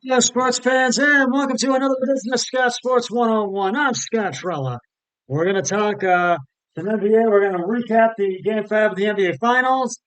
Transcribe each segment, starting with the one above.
Hello, sports fans, and welcome to another edition of Scott Sports 101. I'm Scott Trella. We're going to talk some NBA. We're going to recap the Game 5 of the NBA Finals,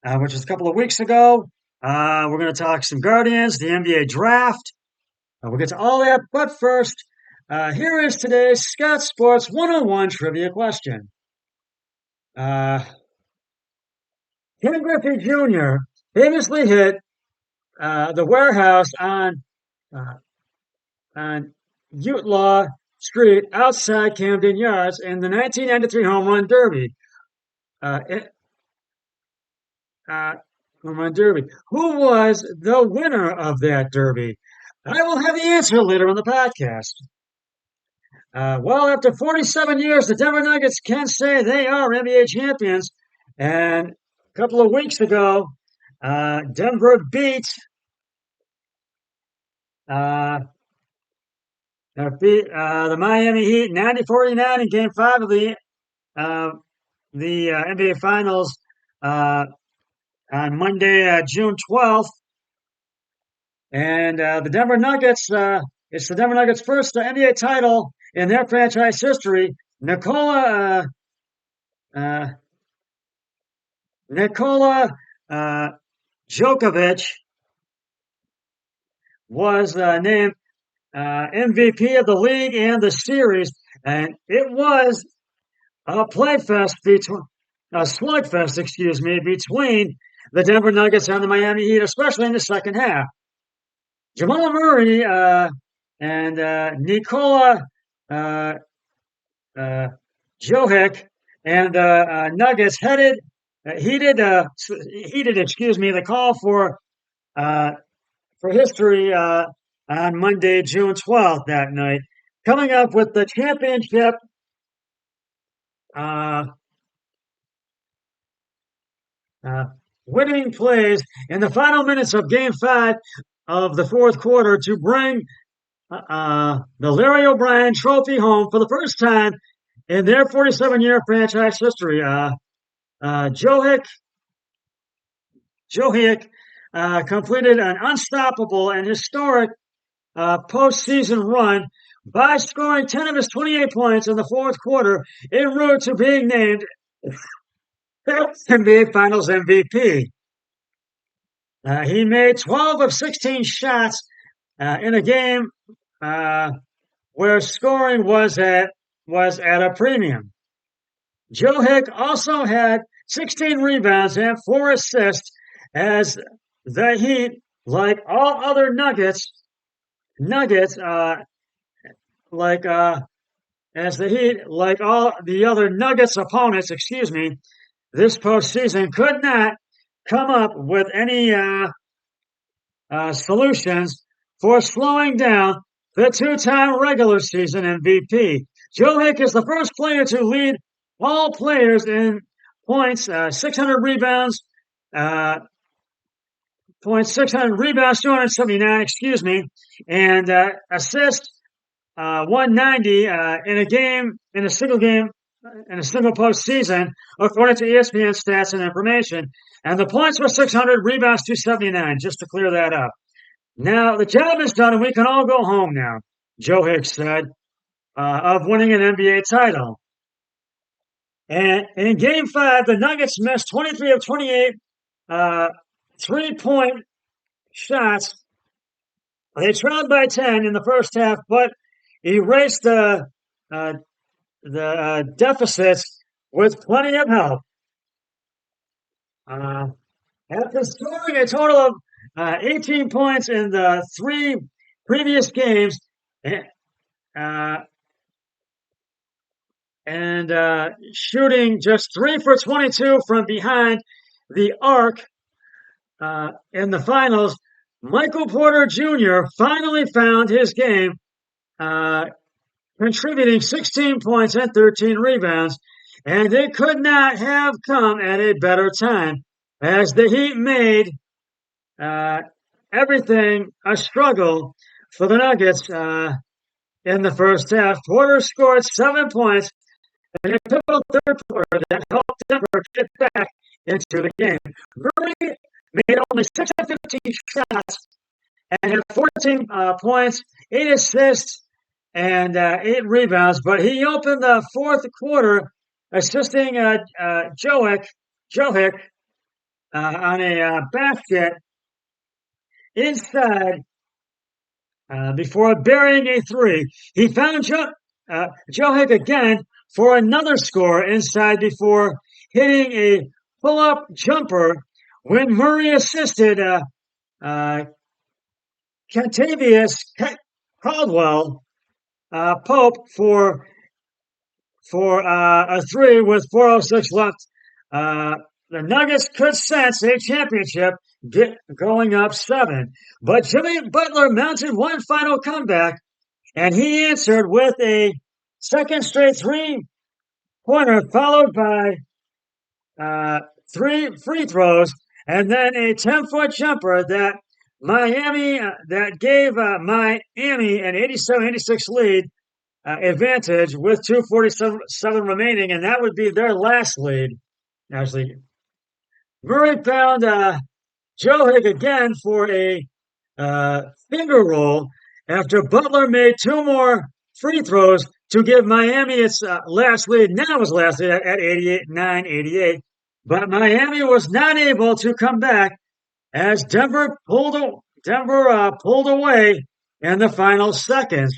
which was a couple of weeks ago. We're going to talk some Guardians, the NBA Draft. We'll get to all that, but first, here is today's Scott Sports 101 trivia question. Ken Griffey Jr. famously hit the warehouse uh, on Utah Street outside Camden Yards in the 1993 Home Run Derby. Uh, uh, Home Run Derby. Who was the winner of that derby? I will have the answer later on the podcast. Well, after 47 years, the Denver Nuggets can say they are NBA champions. And a couple of weeks ago, Denver beat uh, the Miami Heat 90-49 in Game 5 of the NBA Finals on Monday, June 12th. And the Denver Nuggets, it's the Denver Nuggets' first NBA title in their franchise history. Nikola Djokovic was named MVP of the league and the series, and it was a slugfest, between the Denver Nuggets and the Miami Heat, especially in the second half. Jamal Murray and Nikola Jokic and the Nuggets heated the call for history on Monday, June 12th that night, coming up with the championship winning plays in the final minutes of Game 5 of the fourth quarter to bring the Larry O'Brien Trophy home for the first time in their 47-year franchise history. Jokic completed an unstoppable and historic postseason run by scoring 10 of his 28 points in the fourth quarter en route to being named NBA Finals MVP. He made 12 of 16 shots in a game where scoring was at a premium. Jokic also had 16 rebounds and 4 assists as the Heat, like all other Nuggets, as the Heat, like all the other Nuggets opponents, this postseason could not come up with any solutions for slowing down the two-time regular season MVP. Jokic is the first player to lead all players in points, 600 rebounds, 279, and assists, 190 in a single postseason, according to ESPN stats and information. And the points were 600, rebounds 279, just to clear that up. Now, the job is done and we can all go home now, Jokic said, of winning an NBA title. And in Game 5, the Nuggets missed 23 of 28 three-point shots. They trailed by 10 in the first half, but erased the deficits with plenty of help. After scoring a total of 18 points in the 3 previous games, and shooting just 3 for 22 from behind the arc in the finals, Michael Porter Jr. finally found his game, contributing 16 points and 13 rebounds, and it could not have come at a better time, as the Heat made everything a struggle for the Nuggets in the first half. Porter scored 7 points in a pivotal third quarter that helped Denver get back into the game. Murray made only 6 of 15 shots and had 14 points, 8 assists, and 8 rebounds. But he opened the fourth quarter assisting Johick on a basket inside before burying a three. He found Johick again for another score inside before hitting a pull-up jumper when Murray assisted uh, Kentavious Caldwell Pope for a three with 4:06 left. The Nuggets could sense a championship going up 7, but Jimmy Butler mounted one final comeback, and he answered with a second straight three-pointer, followed by uh, 3 free throws, and then a 10-foot jumper that gave Miami an 87-86 lead advantage with 2:47 remaining, and that would be their last lead. Actually, Murray found Joe Higg again for a finger roll after Butler made 2 more free throws to give Miami its last lead. Now his last lead at 88. But Miami was not able to come back as Denver pulled away in the final seconds.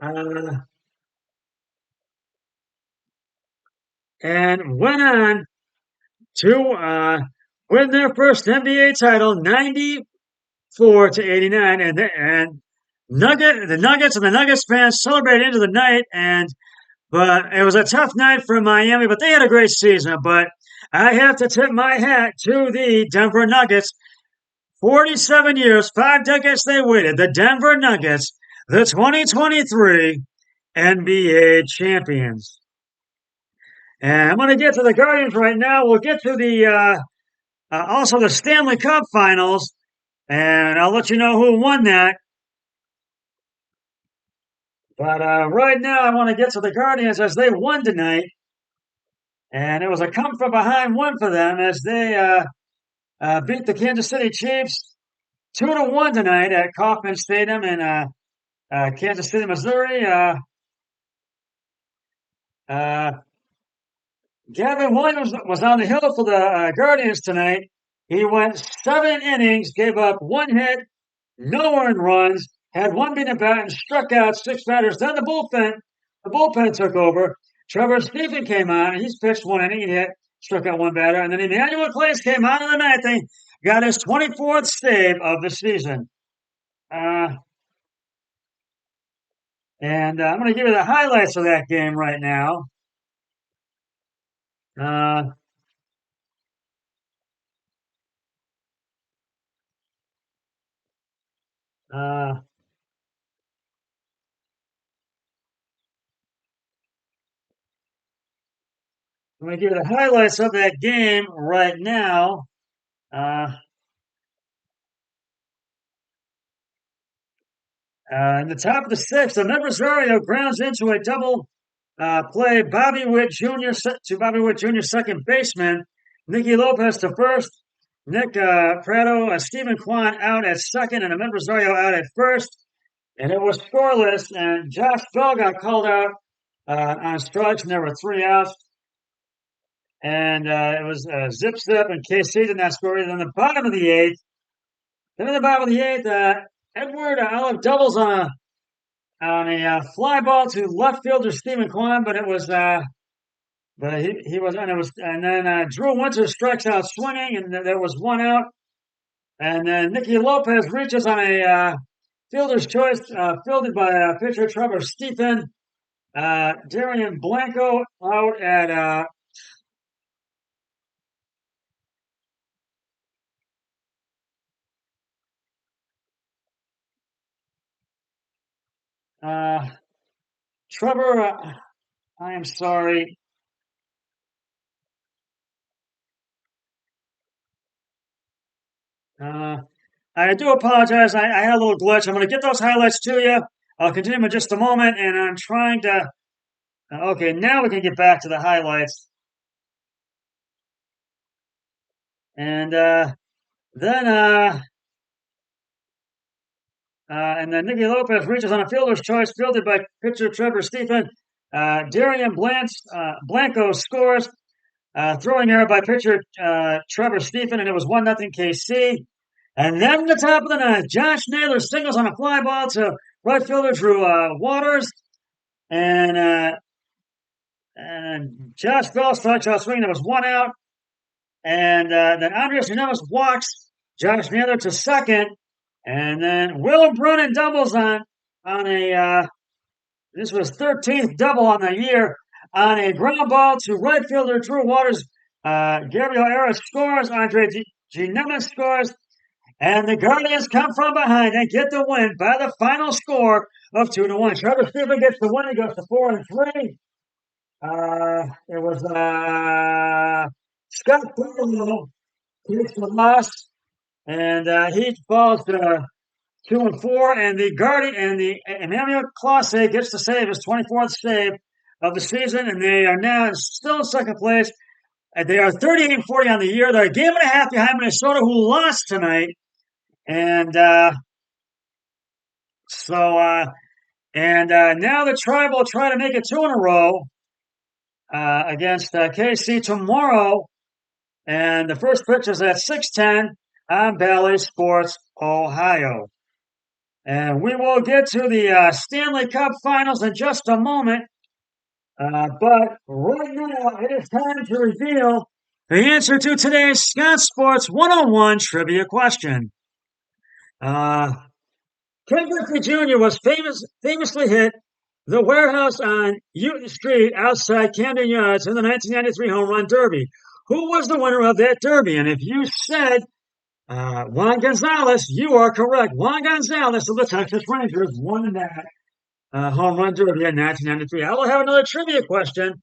Uh, and went on to win their first NBA title, 94-89, and the Nuggets and the Nuggets fans celebrated into the night, but it was a tough night for Miami, but they had a great season. But I have to tip my hat to the Denver Nuggets. 47 years, 5 decades they waited. The Denver Nuggets, the 2023 NBA champions. And I'm going to get to the Guardians right now. We'll get to the also the Stanley Cup Finals, and I'll let you know who won that. But right now, I want to get to the Guardians as they won tonight, and it was a come from behind win for them as they beat the Kansas City Chiefs 2-1 tonight at Kauffman Stadium in Kansas City, Missouri. Uh, Gavin Williams was on the hill for the Guardians tonight. He went 7 innings, gave up 1 hit, no earned runs, had 1 beaten bat, and struck out 6 batters. Then the bullpen took over. Trevor Stephen came on, and he's pitched 1 inning, he hit, struck out 1 batter, and then Emmanuel Clase came on in the ninth inning, got his 24th save of the season. And I'm going to give you the highlights of that game right now. Uh, uh, I'm going to give you the highlights of that game right now. In the top of the sixth, Ahmed Rosario grounds into a double play. Bobby Witt Jr. to Bobby Witt Jr. second baseman. Nicky Lopez to first. Nick Prado, Stephen Kwan out at second, and Ahmed Rosario out at first. And it was scoreless, and Josh Bell got called out on strikes, and there were 3 outs. And it was zip, and KC did not score. Then the bottom of the eighth, Edward Olive doubles on a fly ball to left fielder Stephen Kwan, but it was but he was and it was and then Drew Winter strikes out swinging, and there was 1 out, and then Nicky Lopez reaches on a fielder's choice, fielded by pitcher Trevor Stephen. Darian Blanco out at Trevor. I am sorry. I do apologize. I had a little glitch. I'm going to get those highlights to you. I'll continue in just a moment, and I'm trying to. Okay, now we can get back to the highlights. And then And then Nicky Lopez reaches on a fielder's choice, fielded by pitcher Trevor Stephen. Darian Blanco scores, throwing error by pitcher Trevor Stephen, and it was 1-0 KC. And then the top of the ninth, Josh Naylor singles on a fly ball to right fielder Drew Waters. And Josh Bell strikes out swinging. There was 1 out. And then Andres Gimenez walks Josh Naylor to second. And then Will Brunnen doubles on a this was 13th double on the year on a ground ball to right fielder Drew Waters. Gabriel Arias scores. Andre Gimenez scores. And the Guardians come from behind and get the win by the final score of 2-1. Trevor Stephen gets the win. He goes to 4-3. It was Scott Barlow takes the loss, and he falls to 2-4. And the Guardian and the Emmanuel Clase gets to save his 24th save of the season, and they are now still in second place. And they are 38-40 on the year. They're a game and a half behind Minnesota, who lost tonight. And now the Tribe will try to make it 2 in a row against KC tomorrow. And the first pitch is at 6:10 on Bally Sports Ohio. And we will get to the Stanley Cup Finals in just a moment. But right now, it is time to reveal the answer to today's Scott Sports 101 trivia question. Ken Griffey Jr. was famously hit the warehouse on Newton Street outside Camden Yards in the 1993 Home Run Derby. Who was the winner of that derby? And if you said Juan Gonzalez, you are correct. Juan Gonzalez of the Texas Rangers won that Home Run Derby in 1993. I will have another trivia question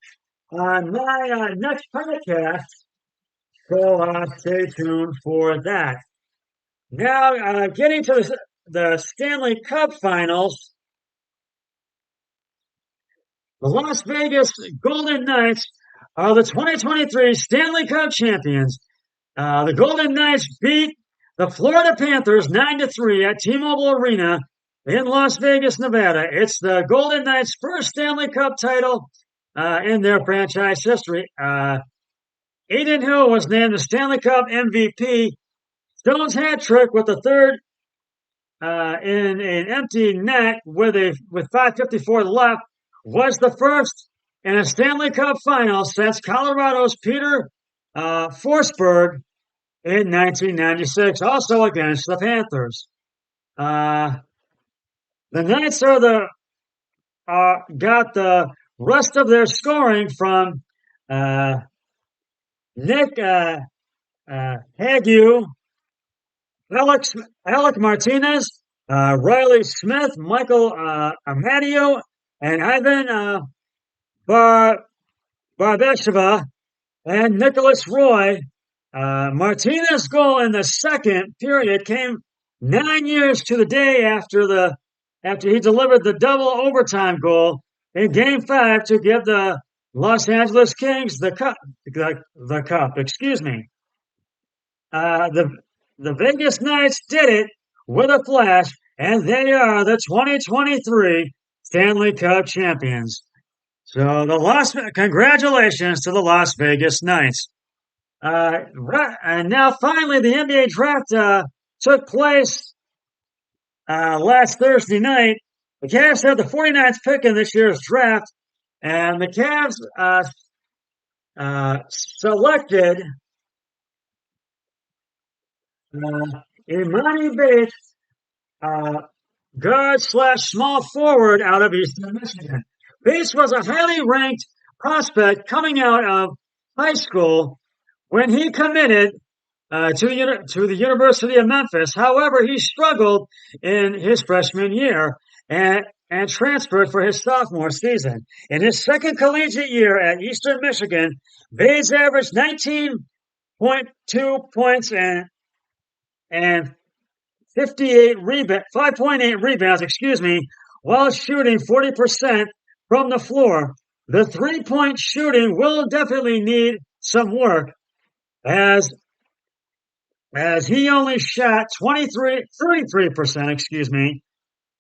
on my next podcast, so stay tuned for that. Now, getting to the Stanley Cup Finals, the Las Vegas Golden Knights are the 2023 Stanley Cup champions. The Golden Knights beat the Florida Panthers 9-3 at T-Mobile Arena in Las Vegas, Nevada. It's the Golden Knights' first Stanley Cup title in their franchise history. Adin Hill was named the Stanley Cup MVP. Stone's hat trick with the third in an empty net with 5:54 left was the first in a Stanley Cup final since Colorado's Peter Forsberg in 1996, also against the Panthers. The Knights are got the rest of their scoring from Nick Hague, Alec Martinez, Riley Smith, Michael Amadio, and Ivan Barbasheva, and Nicholas Roy. Martinez's goal in the second period came 9 years to the day after he delivered the double overtime goal in Game 5 to give the Los Angeles Kings the cup. Excuse me. The Vegas Knights did it with a flash, and they are the 2023 Stanley Cup champions. So congratulations to the Las Vegas Knights. And now finally the NBA draft took place last Thursday night. The Cavs had the 49th pick in this year's draft, and the Cavs selected Imani Bates, guard/small forward out of Eastern Michigan. Bates was a highly ranked prospect coming out of high school when he committed to the University of Memphis. However, he struggled in his freshman year and transferred for his sophomore season. In his second collegiate year at Eastern Michigan, Bates averaged 19.2 points and 5.8 rebounds, while shooting 40% from the floor. The three-point shooting will definitely need some work, as he only shot 33%,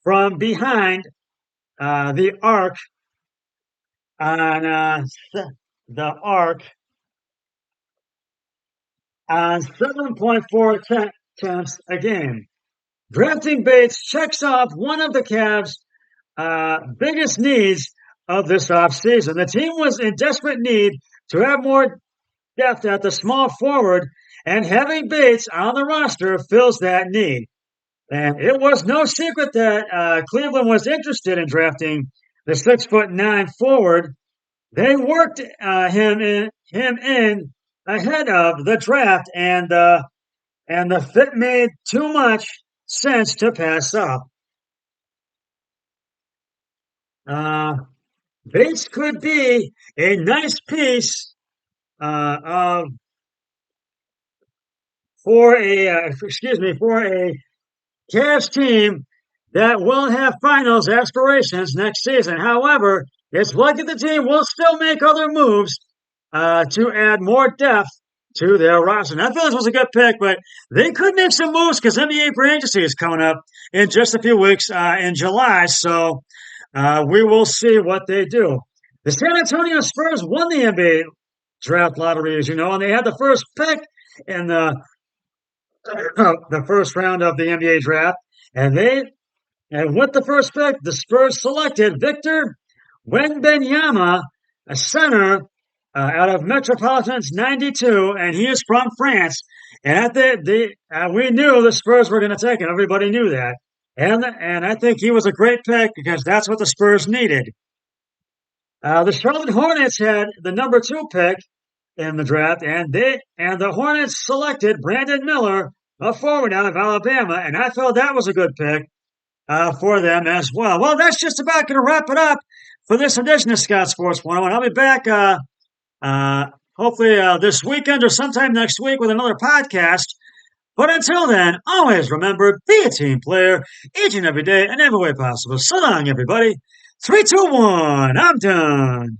from behind the arc on the arc on 7.4 attempts a game. Drafting Bates checks off one of the Cavs' biggest needs of this offseason. The team was in desperate need to have more depth at the small forward, and having Bates on the roster fills that need. And it was no secret that Cleveland was interested in drafting the 6'9" forward. They worked him in ahead of the draft, and the fit made too much sense to pass up. Uh, Bates could be a nice piece of for a Cavs team that will have finals aspirations next season. However, it's likely the team will still make other moves to add more depth to their roster. And I feel this was a good pick, but they could make some moves because NBA free agency is coming up in just a few weeks in July. So we will see what they do. The San Antonio Spurs won the NBA draft lottery, as you know, and they had the first pick in the first round of the NBA draft. And with the first pick, the Spurs selected Victor Wembanyama, a center out of Metropolitans 92, and he is from France. And we knew the Spurs were going to take him. Everybody knew that. And I think he was a great pick because that's what the Spurs needed. The Charlotte Hornets had the number 2 pick in the draft, and the Hornets selected Brandon Miller, a forward out of Alabama, and I felt that was a good pick for them as well. Well, that's just about going to wrap it up for this edition of Scott Sports 101. I'll be back hopefully this weekend or sometime next week with another podcast. But until then, always remember, be a team player each and every day and every way possible. So long, everybody. 3, 2, 1, I'm done.